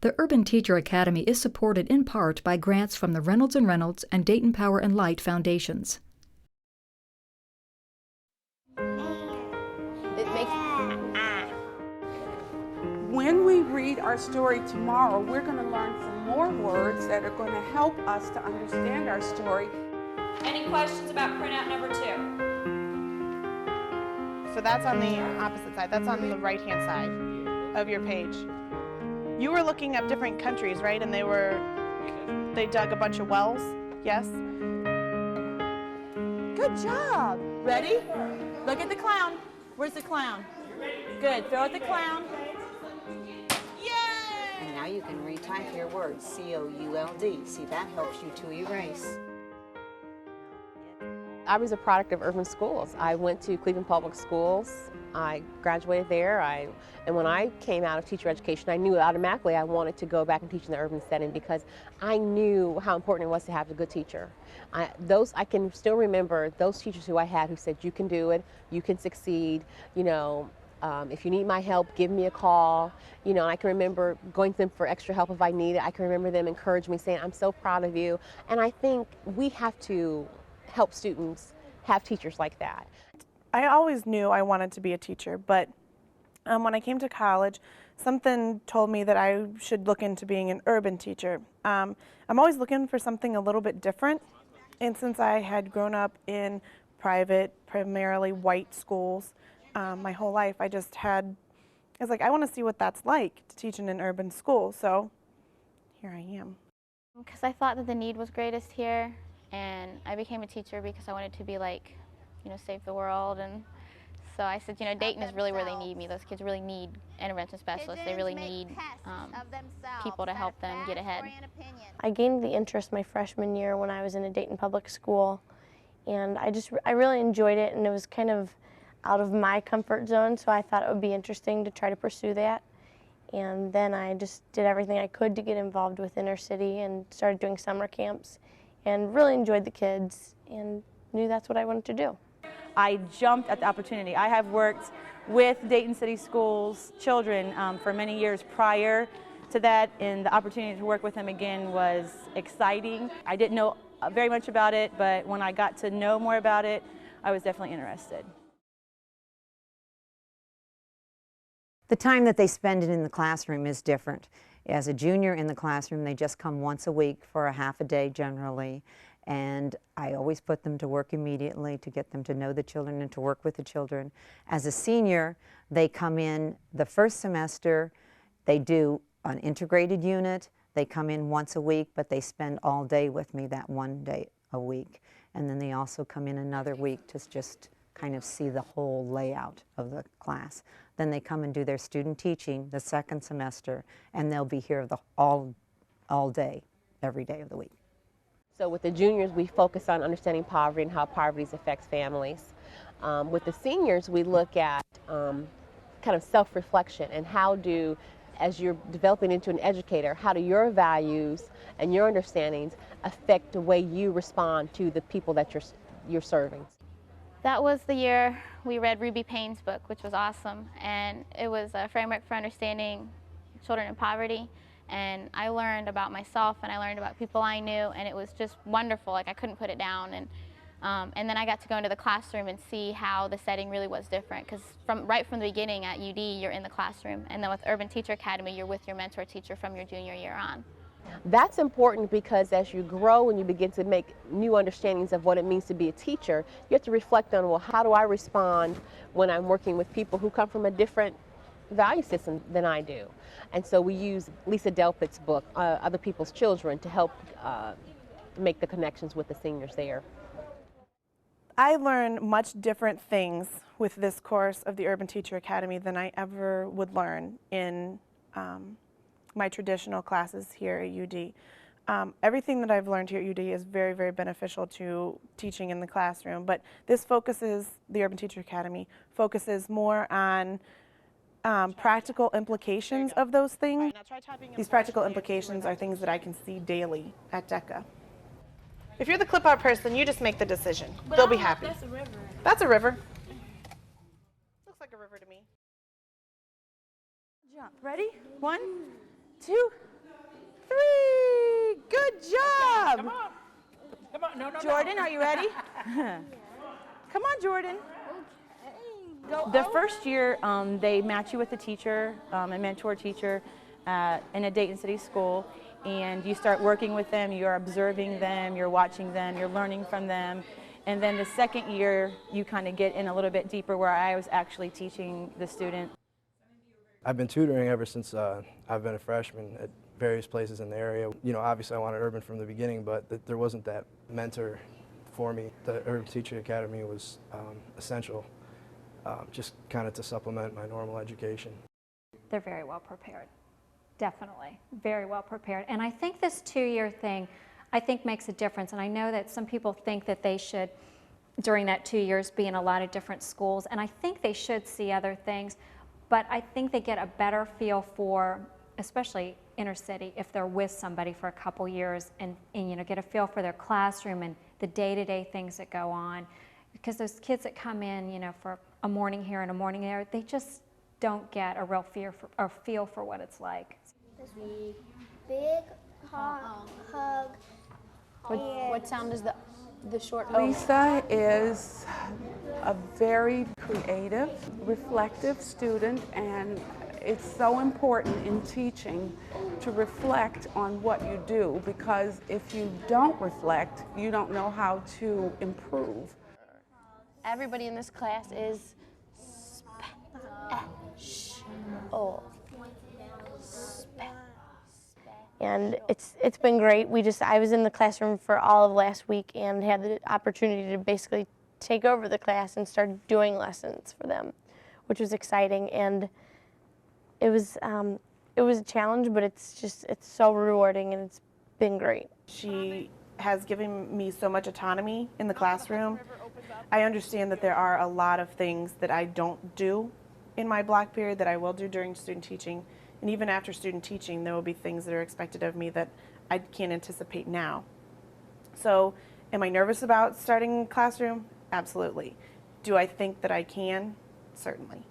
The Urban Teacher Academy is supported in part by grants from the Reynolds and Reynolds and Dayton Power and Light Foundations. When we read our story tomorrow, we're going to learn some more words that are going to help us to understand our story. Any questions about printout number 2? So that's on the opposite side. That's on the right-hand side of your page. You were looking up different countries, right? And they dug a bunch of wells, yes? Good job. Ready? Look at the clown. Where's the clown? Good. Throw at the clown. Yay! And now you can retype your words, C-O-U-L-D. See, that helps you to erase. I was a product of urban schools. I went to Cleveland Public Schools. I graduated there. And when I came out of teacher education, I knew automatically I wanted to go back and teach in the urban setting because I knew how important it was to have a good teacher. I can still remember those teachers who I had who said, you can do it, you can succeed, you know, if you need my help, give me a call. You know, and I can remember going to them for extra help if I need it. I can remember them encouraging me, saying, I'm so proud of you. And I think we have to help students have teachers like that. I always knew I wanted to be a teacher, but when I came to college, something told me that I should look into being an urban teacher. I'm always looking for something a little bit different, and since I had grown up in private, primarily white schools my whole life, I was like, I want to see what that's like to teach in an urban school, so here I am. Because I thought that the need was greatest here, and I became a teacher because I wanted to be like, you know, save the world. And so I said, you know, Dayton is really where they need me. Those kids really need intervention specialists. They really need people to help them get ahead. I gained the interest my freshman year when I was in a Dayton public school, and I really enjoyed it, and it was kind of out of my comfort zone, so I thought it would be interesting to try to pursue that. And then I just did everything I could to get involved with inner city and started doing summer camps and really enjoyed the kids and knew that's what I wanted to do. I jumped at the opportunity. I have worked with Dayton City Schools children for many years prior to that, and the opportunity to work with them again was exciting. I didn't know very much about it, but when I got to know more about it, I was definitely interested. The time that they spend in the classroom is different. As a junior in the classroom, they just come once a week for a half a day generally, and I always put them to work immediately to get them to know the children and to work with the children. As a senior, they come in the first semester, they do an integrated unit, they come in once a week, but they spend all day with me that one day a week. And then they also come in another week to just kind of see the whole layout of the class. Then they come and do their student teaching the second semester, and they'll be here all day, every day of the week. So with the juniors, we focus on understanding poverty and how poverty affects families. With the seniors, we look at kind of self-reflection and as you're developing into an educator, how do your values and your understandings affect the way you respond to the people that you're serving? That was the year we read Ruby Payne's book, which was awesome, and it was a framework for understanding children in poverty. And I learned about myself, and I learned about people I knew, and it was just wonderful. Like, I couldn't put it down. And then I got to go into the classroom and see how the setting really was different, because right from the beginning at UD, you're in the classroom, and then with Urban Teacher Academy, you're with your mentor teacher from your junior year on. That's important because as you grow and you begin to make new understandings of what it means to be a teacher, you have to reflect on, well, how do I respond when I'm working with people who come from a different value system than I do? And so we use Lisa Delpit's book, Other People's Children, to help make the connections with the seniors there. I learned much different things with this course of the Urban Teacher Academy than I ever would learn in my traditional classes here at UD. Everything that I've learned here at UD is very, very beneficial to teaching in the classroom, but this focuses, the Urban Teacher Academy focuses more on practical implications of those things. These practical implications are things that I can see daily at DECA. If you're the clip art person, you just make the decision. They'll be happy. That's a river. That's a river. Looks like a river to me. Jump. Ready? 1, 2, 3. Good job. Come on. Come on. No, no, Jordan, no. are you ready? Come on, Jordan. The first year, they match you with a teacher, a mentor teacher in a Dayton City school, and you start working with them, you're observing them, you're watching them, you're learning from them. And then the second year, you kind of get in a little bit deeper where I was actually teaching the student. I've been tutoring ever since I've been a freshman at various places in the area. You know, obviously I wanted urban from the beginning, but there wasn't that mentor for me. The Urban Teacher Academy was essential, just kind of to supplement my normal education. They're very well prepared, definitely, very well prepared. And I think this 2-year thing, I think makes a difference. And I know that some people think that they should, during that 2 years, be in a lot of different schools. And I think they should see other things. But I think they get a better feel for, especially inner city, if they're with somebody for a couple years and you know, get a feel for their classroom and the day-to-day things that go on. Because those kids that come in, you know, for a morning here and a morning there, they just don't get a real feel for what it's like. Big hug. What sound is the short? Lisa is a very creative, reflective student, and it's so important in teaching to reflect on what you do, because if you don't reflect, you don't know how to improve. Everybody in this class is special. And it's been great. I was in the classroom for all of last week and had the opportunity to basically take over the class and start doing lessons for them, which was exciting. And it was a challenge, but it's so rewarding and it's been great. She has given me so much autonomy in the classroom. I understand that there are a lot of things that I don't do in my block period that I will do during student teaching. And even after student teaching, there will be things that are expected of me that I can't anticipate now. So, am I nervous about starting classroom? Absolutely. Do I think that I can? Certainly.